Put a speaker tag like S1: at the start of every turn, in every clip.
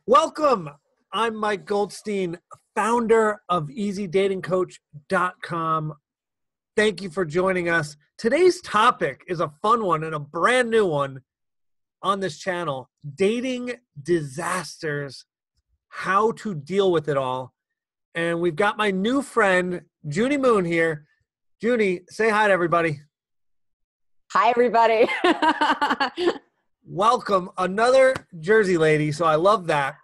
S1: Welcome. I'm Mike Goldstein, founder of EasyDatingCoach.com. Thank you for joining us. Today's topic is a fun one and a brand new one on this channel, dating disasters, how to deal with it all. And we've got my new friend, Junie Moon here. Junie, say hi to everybody.
S2: Hi, everybody.
S1: Welcome, another Jersey lady, so I love that.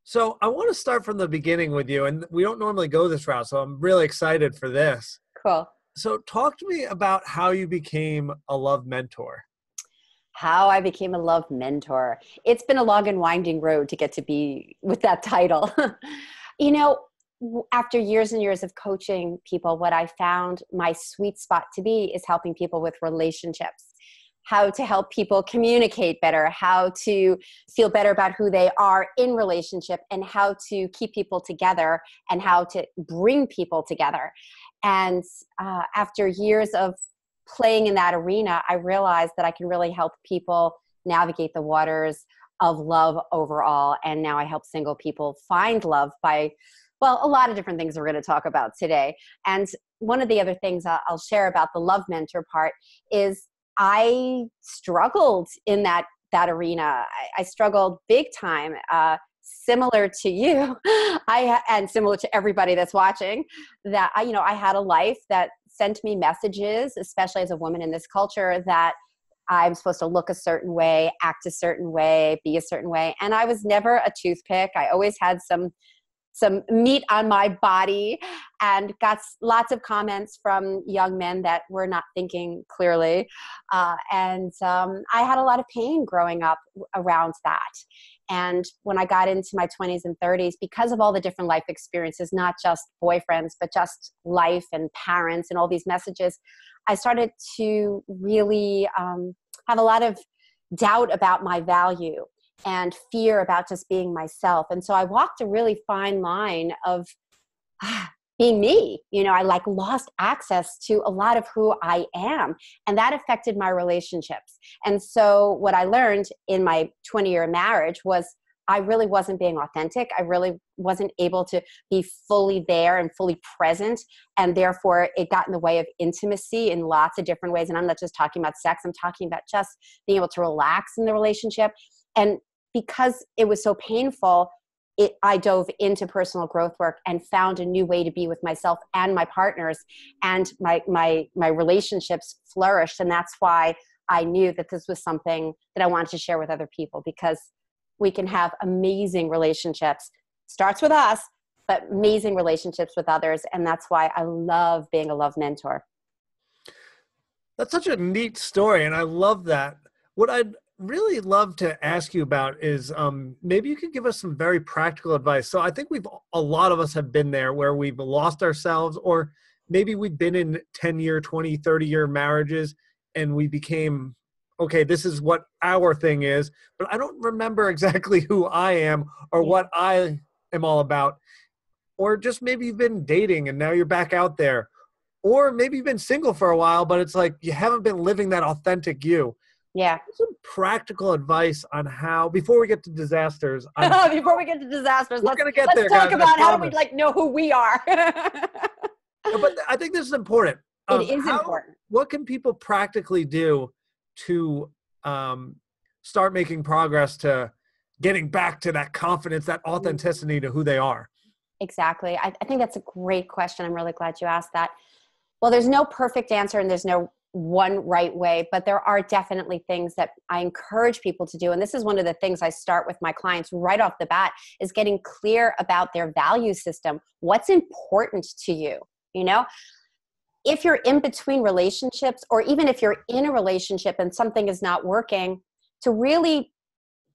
S1: So I want to start from the beginning with you, and we don't normally go this route, so I'm really excited for this.
S2: Cool.
S1: So talk to me about how you became a love mentor.
S2: How I became a love mentor. It's been a long and winding road to get to be with that title. You know, after years and years of coaching people, what I found my sweet spot to be is helping people with relationships. How to help people communicate better, how to feel better about who they are in relationship, and how to keep people together and how to bring people together. And after years of playing in that arena, I realized that I can really help people navigate the waters of love overall. And now I help single people find love by, well, a lot of different things we're going to talk about today. And one of the other things I'll share about the love mentor part is I struggled in that arena. I struggled big time, similar to you, and similar to everybody that's watching. That I had a life that sent me messages, especially as a woman in this culture, that I'm supposed to look a certain way, act a certain way, be a certain way, and I was never a toothpick. I always had some meat on my body, and got lots of comments from young men that were not thinking clearly. And I had a lot of pain growing up around that. And when I got into my 20s and 30s, because of all the different life experiences, not just boyfriends, but just life and parents and all these messages, I started to really have a lot of doubt about my value and fear about just being myself. And so I walked a really fine line of being me. I lost access to a lot of who I am, and that affected my relationships. And so what I learned in my 20-year marriage was I really wasn't being authentic. I really wasn't able to be fully there and fully present. And therefore it got in the way of intimacy in lots of different ways. And I'm not just talking about sex. I'm talking about just being able to relax in the relationship. And because it was so painful, I dove into personal growth work and found a new way to be with myself and my partners, and my relationships flourished. And that's why I knew that this was something that I wanted to share with other people, because we can have amazing relationships. Starts with us, but amazing relationships with others. And that's why I love being a love mentor.
S1: That's such a neat story, and I love that. What I'd really love to ask you about is maybe you could give us some very practical advice. So I think a lot of us have been there where we've lost ourselves, or maybe we've been in 10-year, 20, 30-year marriages and we became, okay, this is what our thing is, but I don't remember exactly who I am or what I am all about. Or just maybe you've been dating and now you're back out there. Or maybe you've been single for a while, but it's like you haven't been living that authentic you.
S2: Yeah.
S1: Some practical advice on how, before we get to disasters.
S2: Before we get to disasters, let's talk about how do we know who we are.
S1: But I think this is important.
S2: It is important.
S1: What can people practically do to start making progress to getting back to that confidence, that authenticity to who they are?
S2: Exactly. I think that's a great question. I'm really glad you asked that. Well, there's no perfect answer and there's no one right way, but there are definitely things that I encourage people to do. And this is one of the things I start with my clients right off the bat, is getting clear about their value system. What's important to you? If you're in between relationships, or even if you're in a relationship and something is not working, to really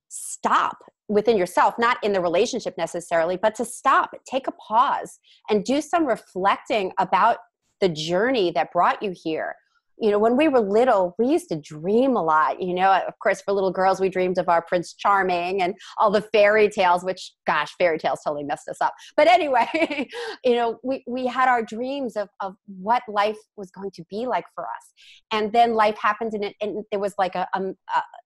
S2: stop within yourself, not in the relationship necessarily, but to stop, take a pause and do some reflecting about the journey that brought you here. when we were little, we used to dream a lot. Of course, for little girls, we dreamed of our Prince Charming and all the fairy tales, which, gosh, fairy tales totally messed us up. But anyway, we had our dreams of what life was going to be like for us. And then life happened, and there was like a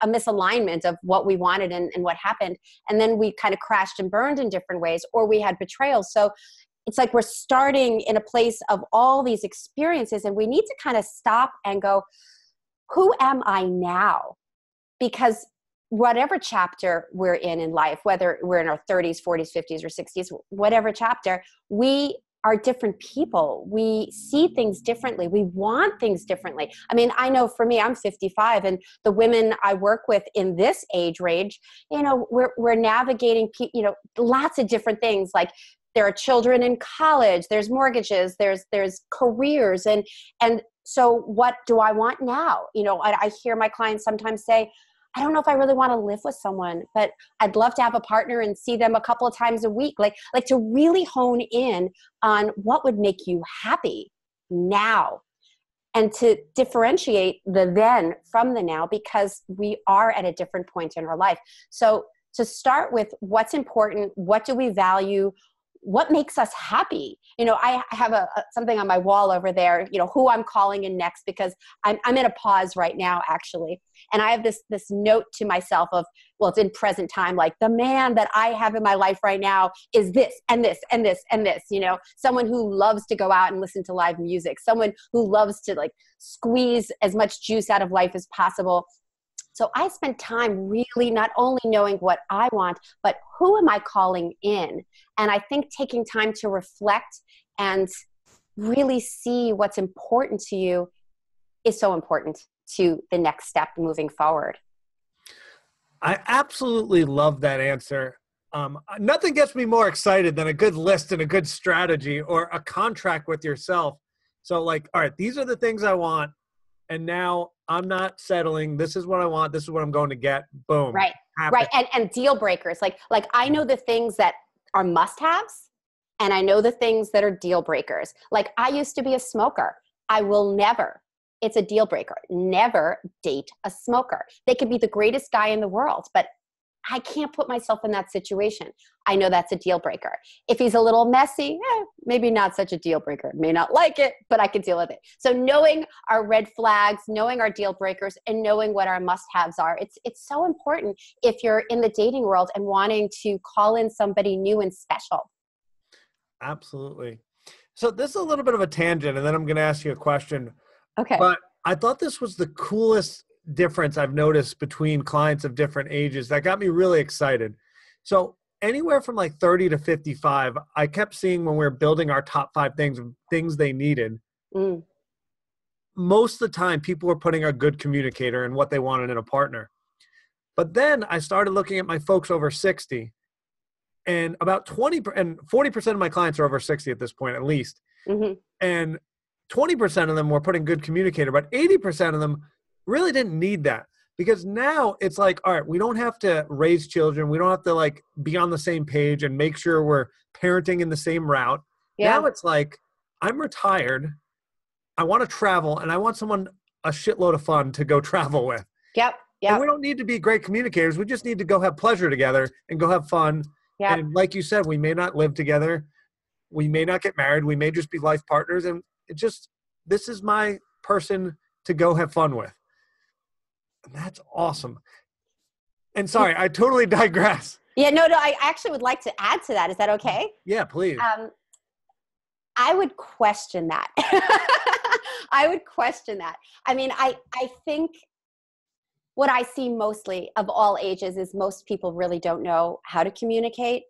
S2: misalignment of what we wanted and what happened. And then we kind of crashed and burned in different ways, or we had betrayals. So it's like we're starting in a place of all these experiences, and we need to kind of stop and go, who am I now? Because whatever chapter we're in life, whether we're in our 30s, 40s, 50s, or 60s, whatever chapter, we are different people. We see things differently. We want things differently. I mean, I know for me, I'm 55, and the women I work with in this age range, we're navigating, lots of different things. Like, there are children in college, there's mortgages, there's careers. And so what do I want now? I hear my clients sometimes say, I don't know if I really want to live with someone, but I'd love to have a partner and see them a couple of times a week. Like to really hone in on what would make you happy now, and to differentiate the then from the now, because we are at a different point in our life. So to start with what's important, what do we value, what makes us happy? I have something on my wall over there, who I'm calling in next, because I'm in a pause right now, actually. And I have this note to myself of, well, it's in present time, like, the man that I have in my life right now is this and this and this and this, someone who loves to go out and listen to live music, someone who loves to like squeeze as much juice out of life as possible. So I spent time really not only knowing what I want, but who am I calling in? And I think taking time to reflect and really see what's important to you is so important to the next step moving forward.
S1: I absolutely love that answer. Nothing gets me more excited than a good list and a good strategy, or a contract with yourself. So like, all right, these are the things I want, and now I'm not settling. This is what I want. This is what I'm going to get. Boom.
S2: Right.
S1: Happen.
S2: Right. And deal breakers. Like I know the things that are must-haves, and I know the things that are deal breakers. Like, I used to be a smoker. I will never, it's a deal breaker, never date a smoker. They could be the greatest guy in the world, but I can't put myself in that situation. I know that's a deal breaker. If he's a little messy, maybe not such a deal breaker. May not like it, but I can deal with it. So knowing our red flags, knowing our deal breakers, and knowing what our must-haves are, it's so important if you're in the dating world and wanting to call in somebody new and special.
S1: Absolutely. So this is a little bit of a tangent, and then I'm going to ask you a question.
S2: Okay.
S1: But I thought this was the coolest difference I've noticed between clients of different ages that got me really excited. So anywhere from like 30 to 55, I kept seeing when we were building our top 5 things they needed. Most of the time, people were putting a good communicator and what they wanted in a partner. But then I started looking at my folks over 60, and about 40% of my clients are over 60 at this point, at least. Mm-hmm. And 20% of them were putting good communicator, but 80% of them really didn't need that, because now it's like, all right, we don't have to raise children. We don't have to like be on the same page and make sure we're parenting in the same route. Yeah. Now it's like, I'm retired. I want to travel, and I want someone a shitload of fun to go travel with.
S2: Yep.
S1: And we don't need to be great communicators. We just need to go have pleasure together and go have fun. Yep. And like you said, we may not live together. We may not get married. We may just be life partners. And this is my person to go have fun with. And that's awesome. And sorry, I totally digress.
S2: Yeah, no, I actually would like to add to that. Is that okay?
S1: Yeah, please.
S2: I would question that. I would question that. I mean, I think what I see mostly of all ages is most people really don't know how to communicate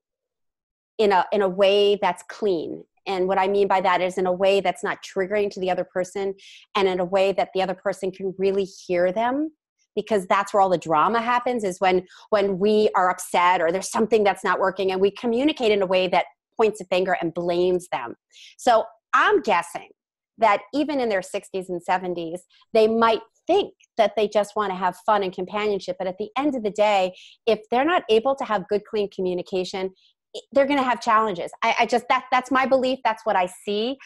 S2: in a way that's clean. And what I mean by that is in a way that's not triggering to the other person, and in a way that the other person can really hear them, because that's where all the drama happens, is when we are upset or there's something that's not working, and we communicate in a way that points a finger and blames them. So I'm guessing that even in their 60s and 70s, they might think that they just want to have fun and companionship. But at the end of the day, if they're not able to have good, clean communication, they're going to have challenges. That's my belief. That's what I see.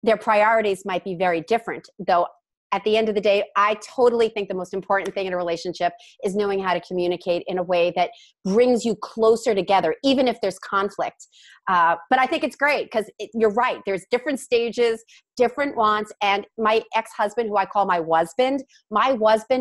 S2: Their priorities might be very different, though. at the end of the day, I totally think the most important thing in a relationship is knowing how to communicate in a way that brings you closer together, even if there's conflict. But I think it's great because you're right. There's different stages, different wants. And my ex-husband, who I call my husband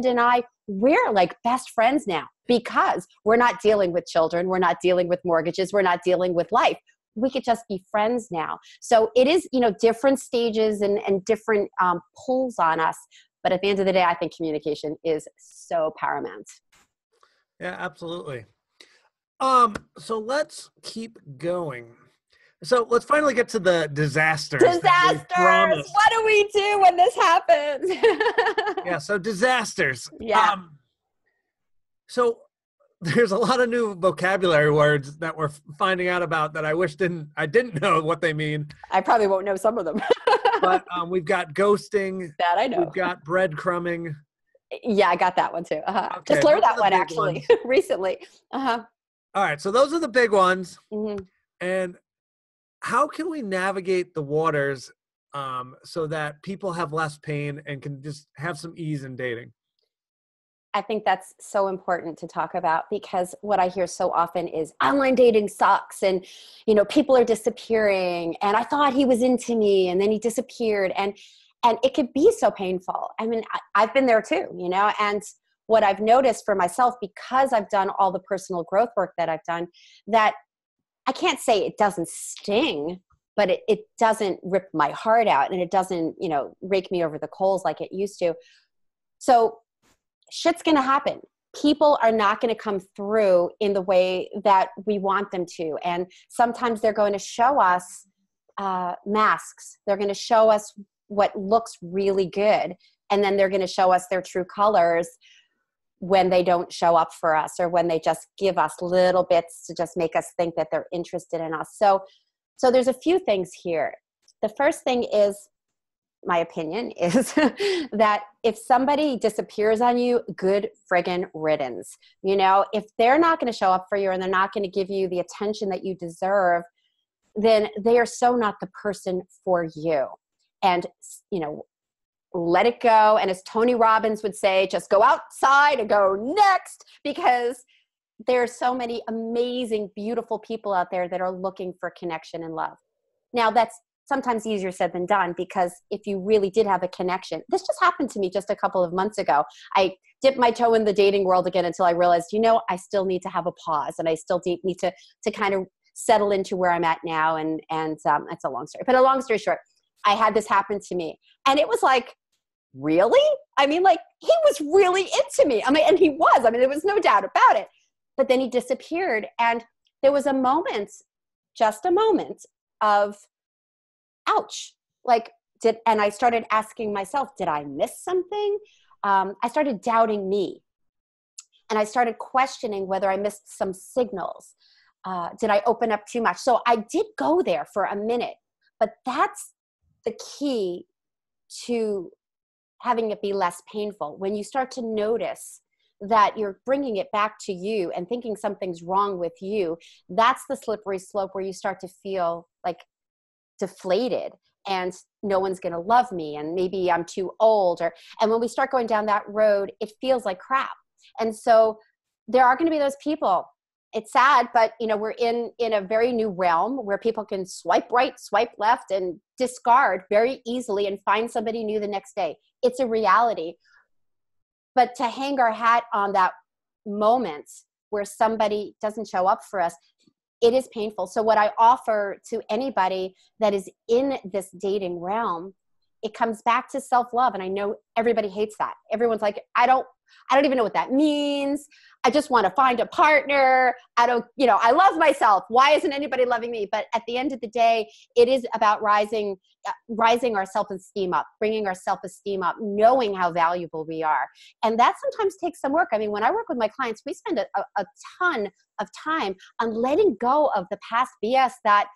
S2: and I, we're like best friends now because we're not dealing with children. We're not dealing with mortgages. We're not dealing with life. We could just be friends now. So it is, different stages and different pulls on us. But at the end of the day, I think communication is so paramount.
S1: Yeah, absolutely. So let's keep going. So let's finally get to the disasters.
S2: Disasters! What do we do when this happens?
S1: Yeah, so disasters.
S2: Yeah.
S1: So there's a lot of new vocabulary words that we're finding out about that I didn't know what they mean.
S2: I probably won't know some of them.
S1: But we've got ghosting.
S2: That I know.
S1: We've got breadcrumbing.
S2: Yeah, I got that one too.
S1: Okay,
S2: just learned that one actually recently.
S1: All right, so those are the big ones.
S2: Mm-hmm.
S1: And how can we navigate the waters so that people have less pain and can just have some ease in dating?
S2: I think that's so important to talk about because what I hear so often is online dating sucks and, people are disappearing and I thought he was into me and then he disappeared and it could be so painful. I mean, I've been there too, and what I've noticed for myself because I've done all the personal growth work that I've done, that I can't say it doesn't sting, but it doesn't rip my heart out and it doesn't, rake me over the coals like it used to. So shit's going to happen. People are not going to come through in the way that we want them to. And sometimes they're going to show us masks. They're going to show us what looks really good. And then they're going to show us their true colors when they don't show up for us or when they just give us little bits to just make us think that they're interested in us. So there's a few things here. The first thing is, my opinion is that if somebody disappears on you, good friggin' riddance. If they're not going to show up for you and they're not going to give you the attention that you deserve, then they are so not the person for you. And, let it go. And as Tony Robbins would say, just go outside and go next, because there are so many amazing, beautiful people out there that are looking for connection and love. Now that's sometimes easier said than done, because if you really did have a connection, this just happened to me just a couple of months ago. I dipped my toe in the dating world again until I realized, I still need to have a pause and I still need to kind of settle into where I'm at now. And it's a long story, but a long story short, I had this happen to me and it was like, really? I mean, like he was really into me. I mean, and he was, there was no doubt about it, but then he disappeared. And there was a moment, just a moment of, ouch, and I started asking myself, did I miss something? I started doubting me. And I started questioning whether I missed some signals. Did I open up too much? So I did go there for a minute, but that's the key to having it be less painful. When you start to notice that you're bringing it back to you and thinking something's wrong with you, that's the slippery slope where you start to feel like deflated and no one's going to love me and maybe I'm too old, and when we start going down that road, it feels like crap. And so there are going to be those people. It's sad, but we're in a very new realm where people can swipe right, swipe left, and discard very easily and find somebody new the next day. It's a reality. But to hang our hat on that moment where somebody doesn't show up for us, it is painful. So what I offer to anybody that is in this dating realm, it comes back to self-love. And I know everybody hates that. Everyone's like, I don't even know what that means. I just want to find a partner. I love myself. Why isn't anybody loving me? But at the end of the day, it is about rising our self-esteem up, bringing our self-esteem up, knowing how valuable we are. And that sometimes takes some work. I mean, when I work with my clients, we spend a ton of time on letting go of the past BS that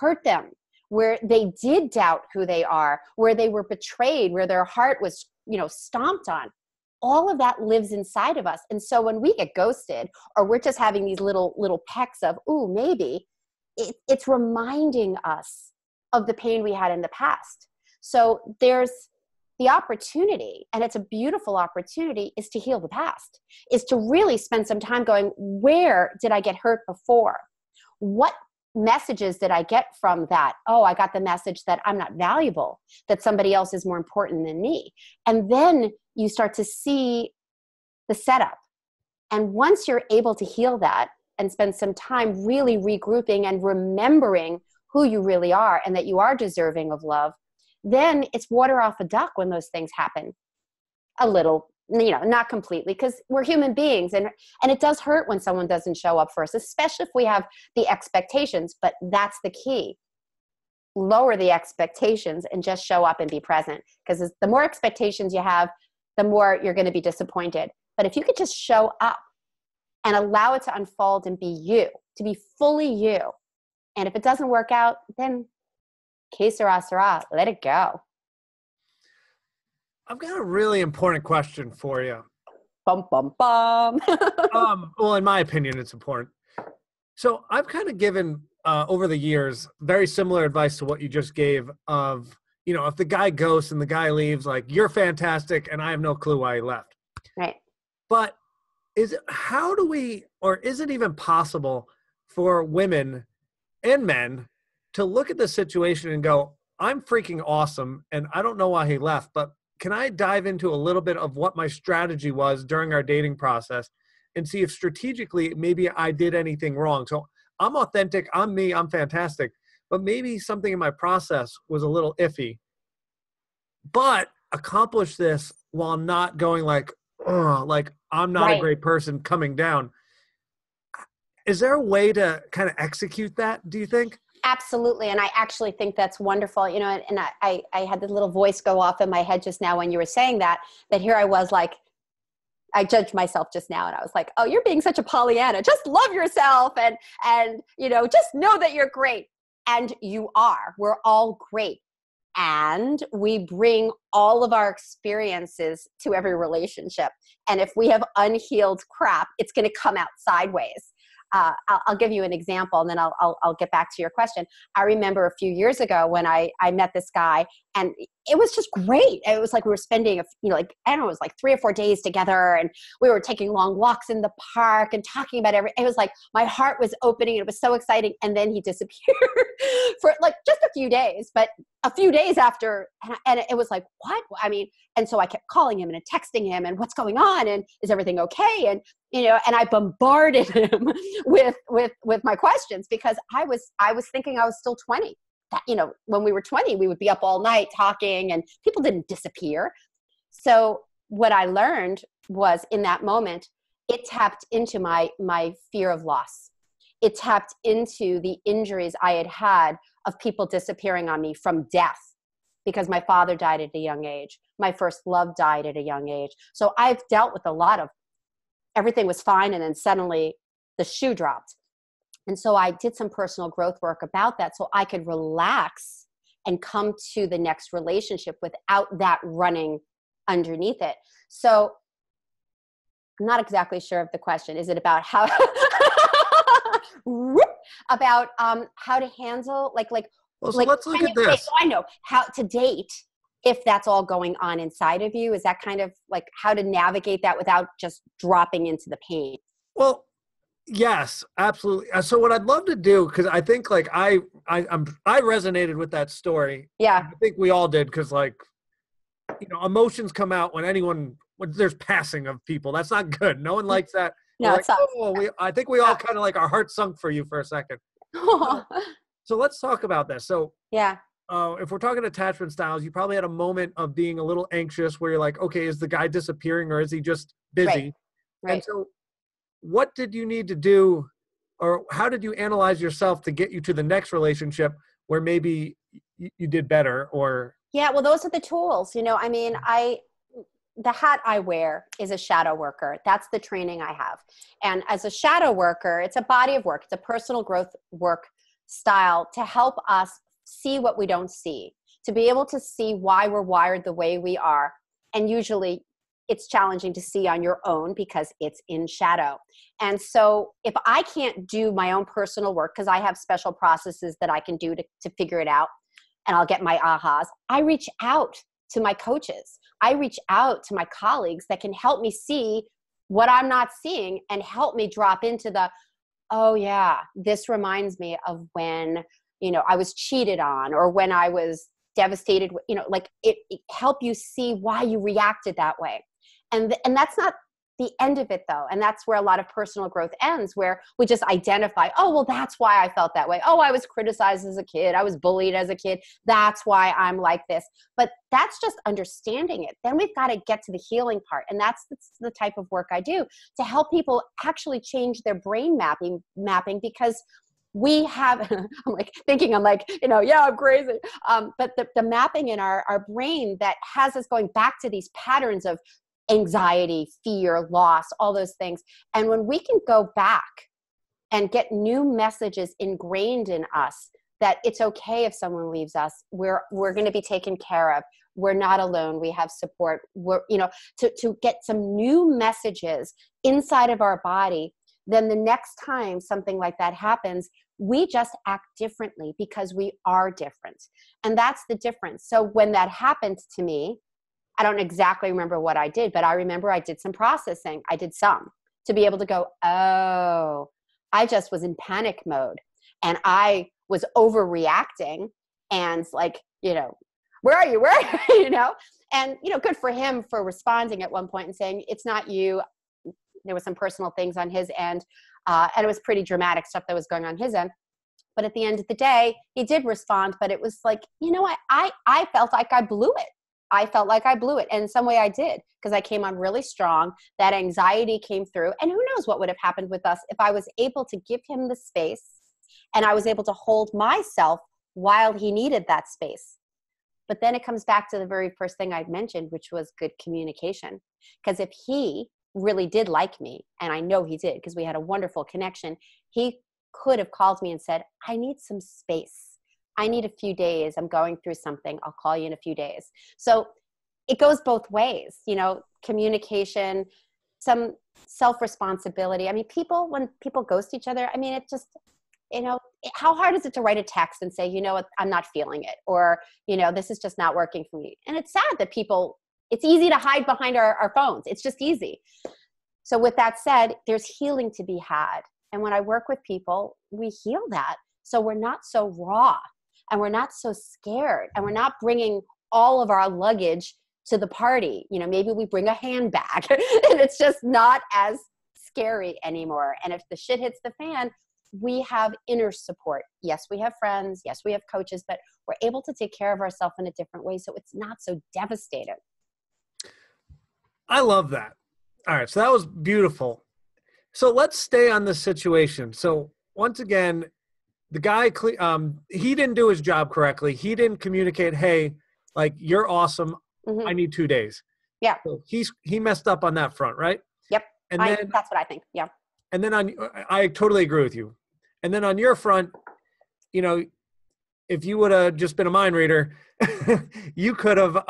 S2: hurt them, where they did doubt who they are, where they were betrayed, where their heart was, stomped on. All of that lives inside of us. And so when we get ghosted or we're just having these little pecks of, ooh, maybe, it's reminding us of the pain we had in the past. So there's the opportunity, and it's a beautiful opportunity, is to heal the past, is to really spend some time going, where did I get hurt before? What messages did I get from that? Oh, I got the message that I'm not valuable, that somebody else is more important than me. And then you start to see the setup. And once you're able to heal that and spend some time really regrouping and remembering who you really are and that you are deserving of love, then it's water off a duck when those things happen. A little, not completely, because we're human beings, and it does hurt when someone doesn't show up for us, especially if we have the expectations, but that's the key. Lower the expectations and just show up and be present, because the more expectations you have, the more you're going to be disappointed. But if you could just show up and allow it to unfold and be you, to be fully you, and if it doesn't work out, then que sera, sera, let it go.
S1: I've got a really important question for you.
S2: Bum, bum, bum.
S1: Well, in my opinion, it's important. So I've kind of given, over the years, very similar advice to what you just gave of, if the guy ghosts and the guy leaves, like, you're fantastic and I have no clue why he left.
S2: Right.
S1: But is it even possible for women and men to look at the situation and go, I'm freaking awesome and I don't know why he left, but can I dive into a little bit of what my strategy was during our dating process and see if strategically maybe I did anything wrong? So I'm authentic, I'm me, I'm fantastic, but maybe something in my process was a little iffy, but accomplish this while not going like, oh, like I'm not a great person coming down. Is there a way to kind of execute that, do you think?
S2: Absolutely. And I actually think that's wonderful. And I had the little voice go off in my head just now when you were saying that here I was like, I judged myself just now and I was like, oh, you're being such a Pollyanna. Just love yourself and just know that you're great. And you are. We're all great. And we bring all of our experiences to every relationship. And if we have unhealed crap, it's going to come out sideways. I'll give you an example and then I'll get back to your question. I remember a few years ago when I met this guy and it was just great. It was like we were spending, it was like 3 or 4 days together and we were taking long walks in the park and talking about it was like my heart was opening. It was so exciting. And then he disappeared for like just a few days, but a few days after, and it was like, what? And so I kept calling him and texting him and what's going on? And is everything okay? And, and I bombarded him with my questions because I was thinking I was still 20. That, when we were 20, we would be up all night talking and people didn't disappear. So what I learned was in that moment, it tapped into my fear of loss. It tapped into the injuries I had had of people disappearing on me from death because my father died at a young age. My first love died at a young age. So I've dealt with a lot of everything was fine and then suddenly the shoe dropped. And so I did some personal growth work about that so I could relax and come to the next relationship without that running underneath it. So I'm not exactly sure of the question. Is it about how how to handle
S1: well, so let's look at this.
S2: I know how to date if that's all going on inside of you. Is that kind of like how to navigate that without just dropping into the pain?
S1: Well, yes, absolutely. So what I'd love to do, because I think like I resonated with that story.
S2: Yeah,
S1: I think we all did, because emotions come out when there's passing of people. That's not good. No one likes that.
S2: No,
S1: like, I think we all kind of like our heart sunk for you for a second. So let's talk about this. So
S2: yeah.
S1: If we're talking attachment styles, you probably had a moment of being a little anxious where you're like, okay, is the guy disappearing or is he just busy?
S2: Right.
S1: And so what did you need to do, or how did you analyze yourself to get you to the next relationship where maybe you did better? Or
S2: yeah, well, those are the tools. The hat I wear is a shadow worker. That's the training I have. And as a shadow worker, it's a body of work. It's a personal growth work style to help us see what we don't see, to be able to see why we're wired the way we are. And usually it's challenging to see on your own because it's in shadow. And so if I can't do my own personal work, because I have special processes that I can do to figure it out, and I'll get my ahas, I reach out to my coaches. I reach out to my colleagues that can help me see what I'm not seeing and help me drop into the, oh yeah, this reminds me of when, I was cheated on, or when I was devastated, like it help you see why you reacted that way. And that's not the end of it though. And that's where a lot of personal growth ends, where we just identify, oh, well, that's why I felt that way. Oh, I was criticized as a kid. I was bullied as a kid. That's why I'm like this. But that's just understanding it. Then we've got to get to the healing part. And that's the type of work I do to help people actually change their brain mapping, because we have, I'm like, yeah, I'm crazy. But the mapping in our brain that has us going back to these patterns of anxiety, fear, loss, all those things. And when we can go back and get new messages ingrained in us that it's okay if someone leaves us, we're going to be taken care of. We're not alone. We have support. We're, to get some new messages inside of our body, then the next time something like that happens, we just act differently because we are different. And that's the difference. So when that happened to me, I don't exactly remember what I did, but I remember I did some processing. I did some to be able to go, oh, I just was in panic mode and I was overreacting and like, where are you? And, good for him for responding at one point and saying, it's not you. There was some personal things on his end. And it was pretty dramatic stuff that was going on his end. But at the end of the day, he did respond, but it was like, I felt like I blew it. I felt like I blew it. And in some way I did, because I came on really strong. That anxiety came through. And who knows what would have happened with us if I was able to give him the space and I was able to hold myself while he needed that space. But then it comes back to the very first thing I'd mentioned, which was good communication. Because if he really did like me, and I know he did because we had a wonderful connection, he could have called me and said, I need some space. I need a few days. I'm going through something. I'll call you in a few days. So it goes both ways, communication, some self-responsibility. I mean, when people ghost each other, it just, how hard is it to write a text and say, what, I'm not feeling it, or, this is just not working for me. And it's sad that it's easy to hide behind our phones. It's just easy. So with that said, there's healing to be had. And when I work with people, we heal that. So we're not so raw. And we're not so scared, and we're not bringing all of our luggage to the party. Maybe we bring a handbag and it's just not as scary anymore. And if the shit hits the fan, we have inner support. Yes, we have friends. Yes, we have coaches, but we're able to take care of ourselves in a different way. So it's not so devastating.
S1: I love that. All right. So that was beautiful. So let's stay on this situation. So once again, the guy, he didn't do his job correctly. He didn't communicate, hey, like, you're awesome. I need 2 days.
S2: Yeah.
S1: So he messed up on that front, right?
S2: Yep.
S1: And then
S2: that's what I think. Yeah.
S1: And then I totally agree with you. And then on your front, if you would have just been a mind reader, you could have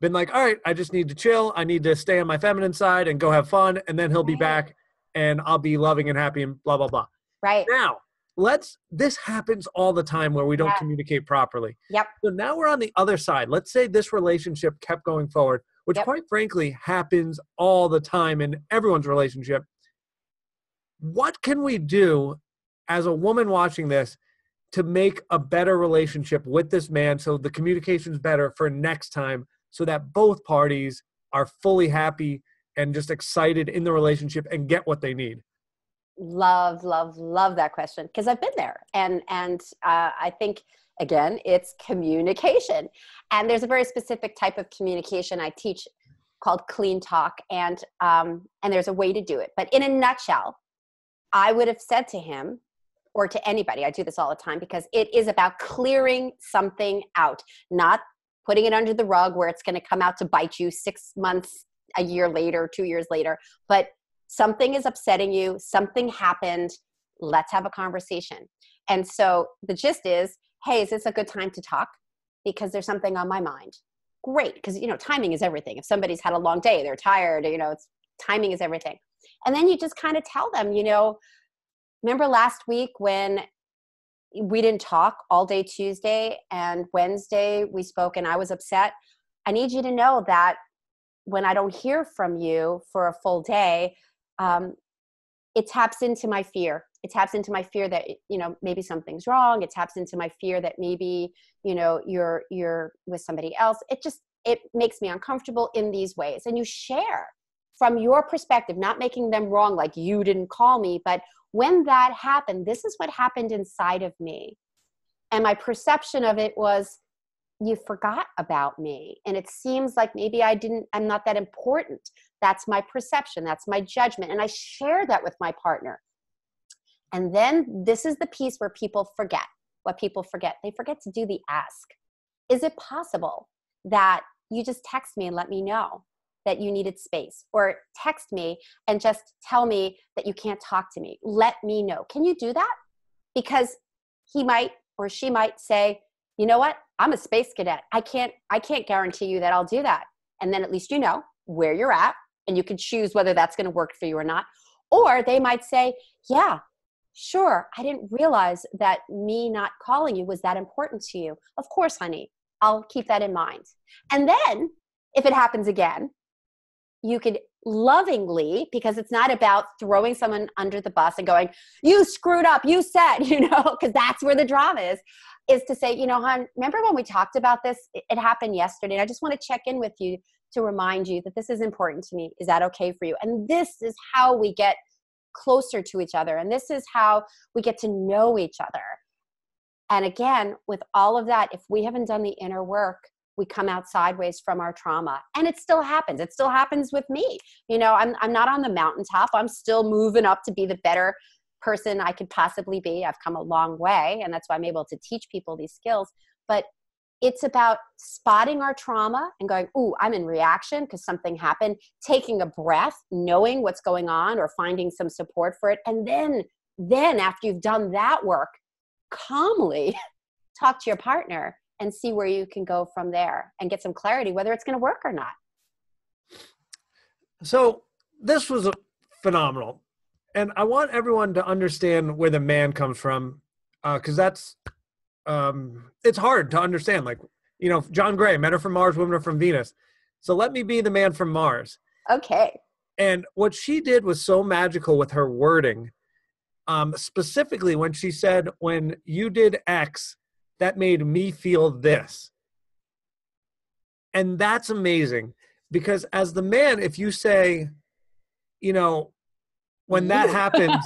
S1: been like, all right, I just need to chill. I need to stay on my feminine side and go have fun. And then he'll be back and I'll be loving and happy and blah, blah, blah.
S2: Right.
S1: Now, this happens all the time where we don't communicate properly.
S2: Yep.
S1: So now we're on the other side. Let's say this relationship kept going forward, which quite frankly happens all the time in everyone's relationship. What can we do as a woman watching this to make a better relationship with this man so the communication's better for next time, so that both parties are fully happy and just excited in the relationship and get what they need?
S2: Love that question, because I've been there. And I think, again, it's communication. And there's a very specific type of communication I teach called clean talk. And there's a way to do it. But in a nutshell, I would have said to him, or to anybody, I do this all the time, because it is about clearing something out, not putting it under the rug where it's going to come out to bite you 6 months, a year later, 2 years later, but something is upsetting you, something happened, let's have a conversation. And so the gist is, hey, is this a good time to talk? Because there's something on my mind. Great, because timing is everything. If somebody's had a long day, they're tired, timing is everything. And then you just kind of tell them, remember last week when we didn't talk all day Tuesday and Wednesday we spoke and I was upset? I need you to know that when I don't hear from you for a full day, it taps into my fear. It taps into my fear that, maybe something's wrong. It taps into my fear that maybe, you're with somebody else. It makes me uncomfortable in these ways. And you share from your perspective, not making them wrong, like you didn't call me. But when that happened, this is what happened inside of me. And my perception of it was, you forgot about me. And it seems like maybe I'm not that important. That's my perception. That's my judgment. And I share that with my partner. And then this is the piece where people forget. What people forget, they forget to do the ask. Is it possible that you just text me and let me know that you needed space, or text me and just tell me that you can't talk to me? Let me know. Can you do that? Because he might or she might say, you know what? I'm a space cadet. I can't guarantee you that I'll do that. And then at least you know where you're at, and you can choose whether that's going to work for you or not. Or they might say, yeah, sure. I didn't realize that me not calling you was that important to you. Of course, honey, I'll keep that in mind. And then if it happens again, you could lovingly, because it's not about throwing someone under the bus and going, you screwed up, you said, because that's where the drama is to say, hon, remember when we talked about this? It happened yesterday. And I just want to check in with you to remind you that this is important to me. Is that okay for you? And this is how we get closer to each other. And this is how we get to know each other. And again, with all of that, if we haven't done the inner work, we come out sideways from our trauma. And it still happens. It still happens with me. I'm not on the mountaintop. I'm still moving up to be the better person I could possibly be. I've come a long way, and that's why I'm able to teach people these skills. But it's about spotting our trauma and going, ooh, I'm in reaction because something happened, taking a breath, knowing what's going on, or finding some support for it. And then after you've done that work, calmly talk to your partner and see where you can go from there and get some clarity, whether it's going to work or not.
S1: So this was phenomenal. And I want everyone to understand where the man comes from, because that's, it's hard to understand. Like, John Gray, men are from Mars, women are from Venus. So let me be the man from Mars.
S2: Okay.
S1: And what she did was so magical with her wording. Specifically when she said, when you did X, that made me feel this. And that's amazing, because as the man, if you say, when that happens,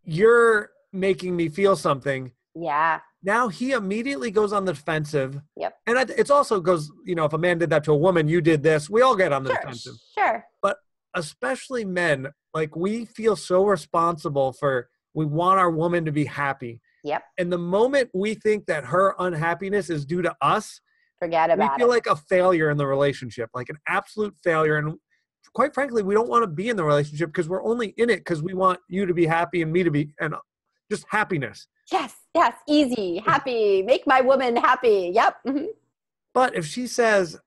S1: you're making me feel something.
S2: Yeah.
S1: Now he immediately goes on the defensive.
S2: Yep.
S1: And it's also goes, if a man did that to a woman, you did this, we all get on the defensive.
S2: Sure.
S1: But especially men, like, we feel so responsible we want our woman to be happy.
S2: Yep.
S1: And the moment we think that her unhappiness is due to us,
S2: forget about it.
S1: We feel like a failure in the relationship, like an absolute failure. And quite frankly, we don't want to be in the relationship because we're only in it because we want you to be happy and me to be, and just happiness.
S2: Yes. Easy, happy, make my woman happy. Yep. Mm-hmm.
S1: But if she says,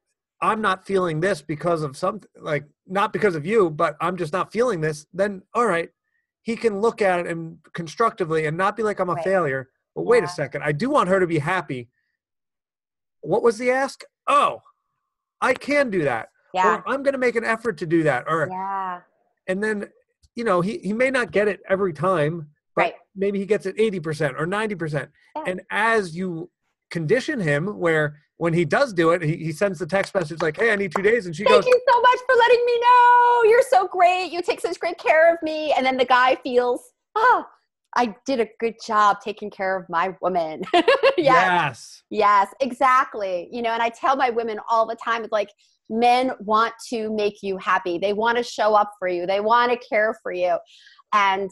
S1: I'm not feeling this because of something, like, not because of you, but I'm just not feeling this, then all right, he can look at it and constructively and not be like, I'm a failure. But wait a second, I do want her to be happy. What was the ask? Oh, I can do that.
S2: Yeah.
S1: Or I'm going to make an effort to do that. Or, and then, he may not get it every time, but maybe he gets it 80% or 90%. Yeah. And as you condition him, where when he does do it, he sends the text message like, hey, I need 2 days. And she goes,
S2: thank you so much for letting me know. You're so great. You take such great care of me. And then the guy feels, I did a good job taking care of my woman. Yes, exactly. And I tell my women all the time, it's like, men want to make you happy. They want to show up for you. They want to care for you. And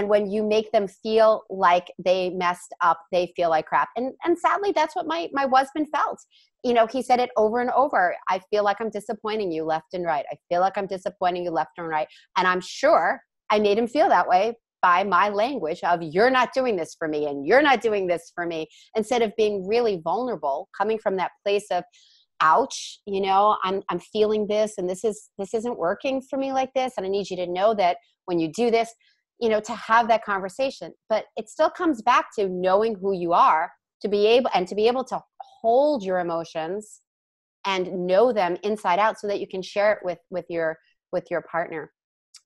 S2: when you make them feel like they messed up, they feel like crap. And sadly, that's what my husband felt. He said it over and over. I feel like I'm disappointing you left and right. I feel like I'm disappointing you left and right. And I'm sure I made him feel that way by my language of, you're not doing this for me and you're not doing this for me, instead of being really vulnerable, coming from that place of, ouch, I'm feeling this, and this isn't working for me like this. And I need you to know that when you do this, to have that conversation. But it still comes back to knowing who you are, to be able to hold your emotions and know them inside out so that you can share it with your partner.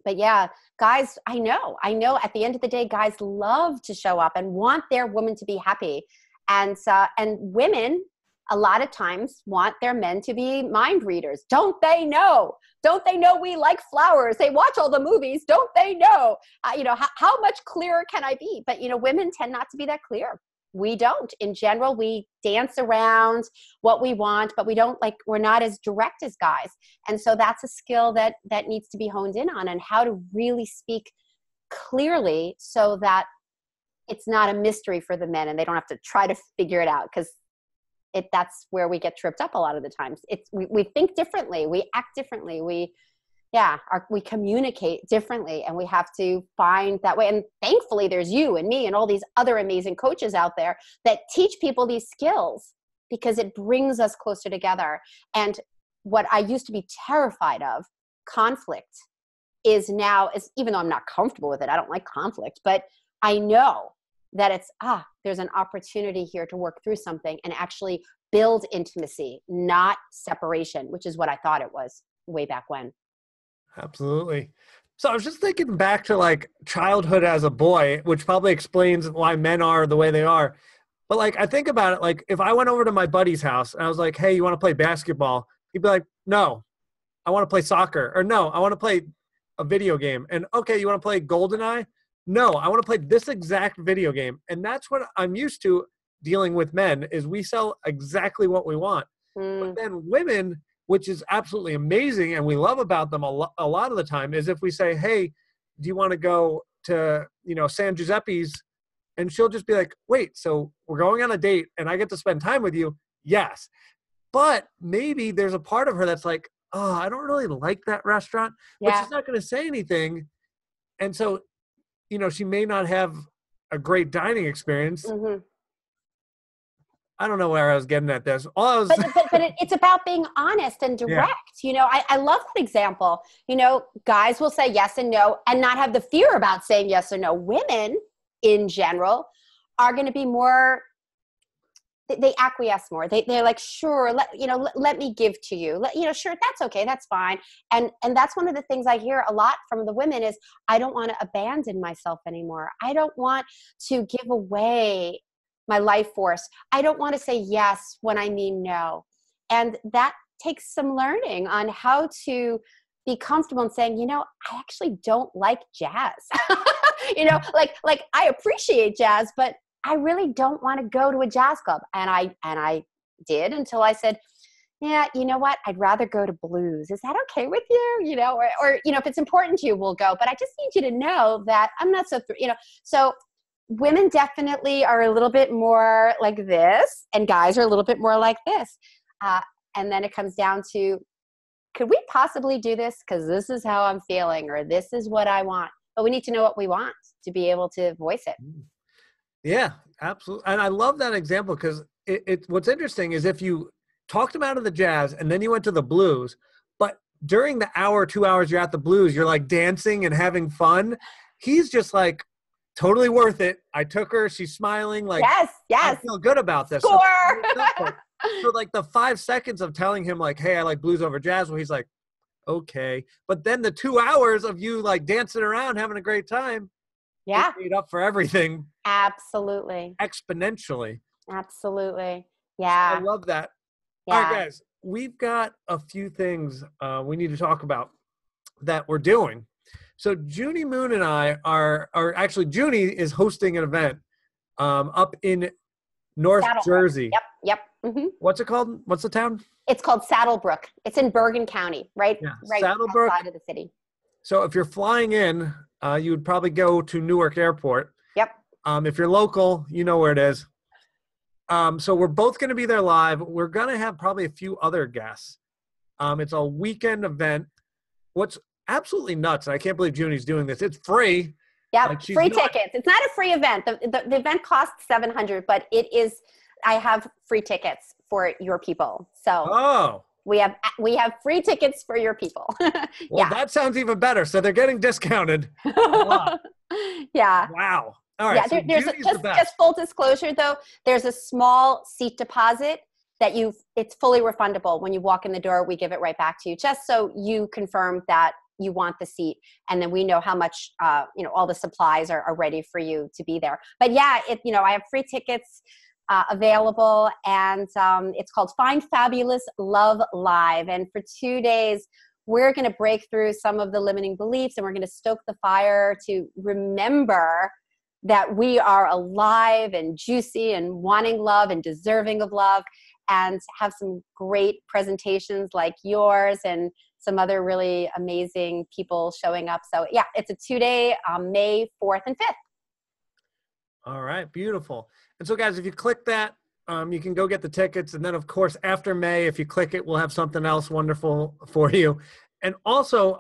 S2: But yeah, guys, I know at the end of the day, guys love to show up and want their woman to be happy. And women a lot of times want their men to be mind readers. Don't they know? Don't they know we like flowers? They watch all the movies. Don't they know? How much clearer can I be? But, women tend not to be that clear. We don't. In general, we dance around what we want, but we're not as direct as guys. And so that's a skill that needs to be honed in on, and how to really speak clearly so that it's not a mystery for the men and they don't have to try to figure it out, because that's where we get tripped up a lot of the times. We think differently, we act differently, we communicate differently, and we have to find that way. And thankfully there's you and me and all these other amazing coaches out there that teach people these skills, because it brings us closer together. And what I used to be terrified of, conflict, is even though I'm not comfortable with it, I don't like conflict, but I know that there's an opportunity here to work through something and actually build intimacy, not separation, which is what I thought it was way back when.
S1: Absolutely. So I was just thinking back to like childhood as a boy, which probably explains why men are the way they are. But like, I think about it, like if I went over to my buddy's house and I was like, hey, you want to play basketball? He'd be like, no, I want to play soccer. Or no, I want to play a video game. And okay, you want to play GoldenEye? No, I want to play this exact video game. And that's what I'm used to dealing with men, is we sell exactly what we want. But then women, which is absolutely amazing and we love about them a lot of the time, is if we say, hey, do you want to go to, San Giuseppe's? And she'll just be like, wait, so we're going on a date and I get to spend time with you? Yes. But maybe there's a part of her that's like, oh, I don't really like that restaurant, but she's not going to say anything. And so, she may not have a great dining experience. Mm-hmm. I don't know where I was getting at this. But
S2: it's about being honest and direct. Yeah. I love that example. Guys will say yes and no and not have the fear about saying yes or no. Women in general are going to be more, they acquiesce more. They're like, sure, let me give to you. Sure, that's okay, that's fine. And that's one of the things I hear a lot from the women is, I don't want to abandon myself anymore. I don't want to give away my life force. I don't want to say yes when I mean no. And that takes some learning on how to be comfortable in saying, I actually don't like jazz. Like I appreciate jazz, but I really don't want to go to a jazz club. And I did, until I said, yeah, you know what? I'd rather go to blues. Is that okay with you? Or if it's important to you, we'll go. But I just need you to know that I'm not so, so women definitely are a little bit more like this, and guys are a little bit more like this. And then it comes down to, could we possibly do this? Because this is how I'm feeling, or this is what I want. But we need to know what we want to be able to voice it.
S1: Yeah, absolutely. And I love that example, because what's interesting is if you talked him out of the jazz and then you went to the blues, but during the hour, 2 hours you're at the blues, you're like dancing and having fun. He's just like, totally worth it. I took her. She's smiling. Like,
S2: yes.
S1: I feel good about this.
S2: Score.
S1: So like the 5 seconds of telling him like, hey, I like blues over jazz, well, he's like, okay. But then the 2 hours of you like dancing around, having a great time, made up for everything.
S2: Absolutely.
S1: Exponentially.
S2: Absolutely. Yeah.
S1: So I love that. Yeah. All right, guys, we've got a few things we need to talk about that we're doing. So Junie Moon and I are actually, Junie is hosting an event up in North Jersey.
S2: Yep. Mm-hmm.
S1: What's it called? What's the town?
S2: It's called Saddlebrook. It's in Bergen County, right
S1: Saddlebrook,
S2: outside of the city.
S1: So if you're flying in, you would probably go to Newark Airport.
S2: Yep.
S1: If you're local, you know where it is. So we're both going to be there live. We're going to have probably a few other guests. It's a weekend event. What's absolutely nuts, and I can't believe Junie's doing this, it's free.
S2: Yeah, like free tickets. It's not a free event. The event costs $700, but it is, I have free tickets for your people. So we have free tickets for your people.
S1: Well, that sounds even better. So they're getting discounted.
S2: Yeah.
S1: Wow. All right.
S2: Yeah, so there's just full disclosure though, there's a small seat deposit it's fully refundable. When you walk in the door, we give it right back to you, just so you confirm that you want the seat. And then we know how much, all the supplies are ready for you to be there. But yeah, I have free tickets available, and it's called Find Fabulous Love Live. And for 2 days, we're going to break through some of the limiting beliefs, and we're going to stoke the fire to remember that we are alive and juicy and wanting love and deserving of love, and have some great presentations like yours and some other really amazing people showing up. So yeah, it's a 2-day, May 4th and 5th.
S1: All right, beautiful. And so guys, if you click that, you can go get the tickets. And then of course, after May, if you click it, we'll have something else wonderful for you. And also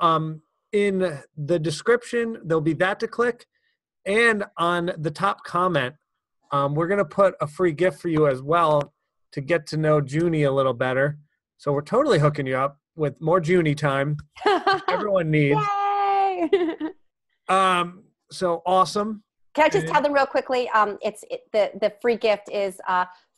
S1: in the description, there'll be that to click. And on the top comment, we're going to put a free gift for you as well to get to know Junie a little better. So we're totally hooking you up with more Junie time. Everyone needs.
S2: Yay!
S1: So awesome.
S2: Can I just tell them real quickly? The free gift is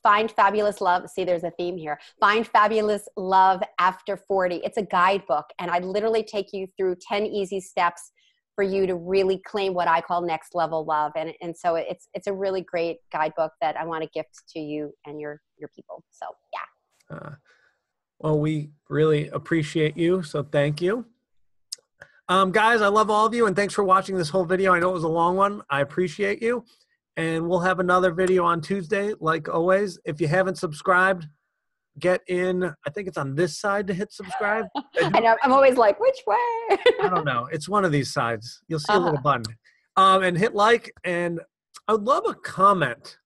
S2: Find Fabulous Love. See, there's a theme here. Find Fabulous Love After 40. It's a guidebook, and I literally take you through 10 easy steps for you to really claim what I call next level love. And so it's a really great guidebook that I want to gift to you and your people. So yeah.
S1: Well, we really appreciate you. So thank you. Guys, I love all of you, and thanks for watching this whole video. I know it was a long one. I appreciate you. And we'll have another video on Tuesday, like always. If you haven't subscribed, get in. I think it's on this side to hit subscribe.
S2: I know. I'm always like, which way?
S1: I don't know. It's one of these sides. You'll see a little button. And hit like. And I'd love a comment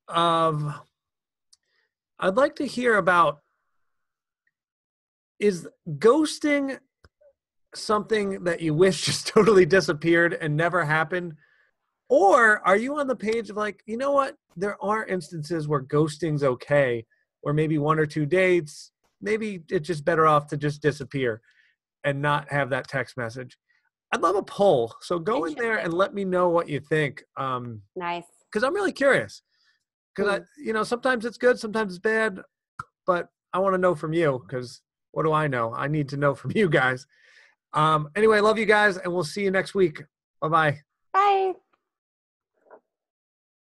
S1: of, I'd like to hear about, is ghosting something that you wish just totally disappeared and never happened? Or are you on the page of like, you know what? There are instances where ghosting's okay, or maybe 1 or 2 dates, maybe it's just better off to just disappear and not have that text message. I'd love a poll. So go in there and let me know what you think.
S2: Nice.
S1: Because I'm really curious. Because sometimes it's good, sometimes it's bad, but I want to know from you, because what do I know? I need to know from you guys. Anyway, love you guys, and we'll see you next week. Bye-bye.
S2: Bye.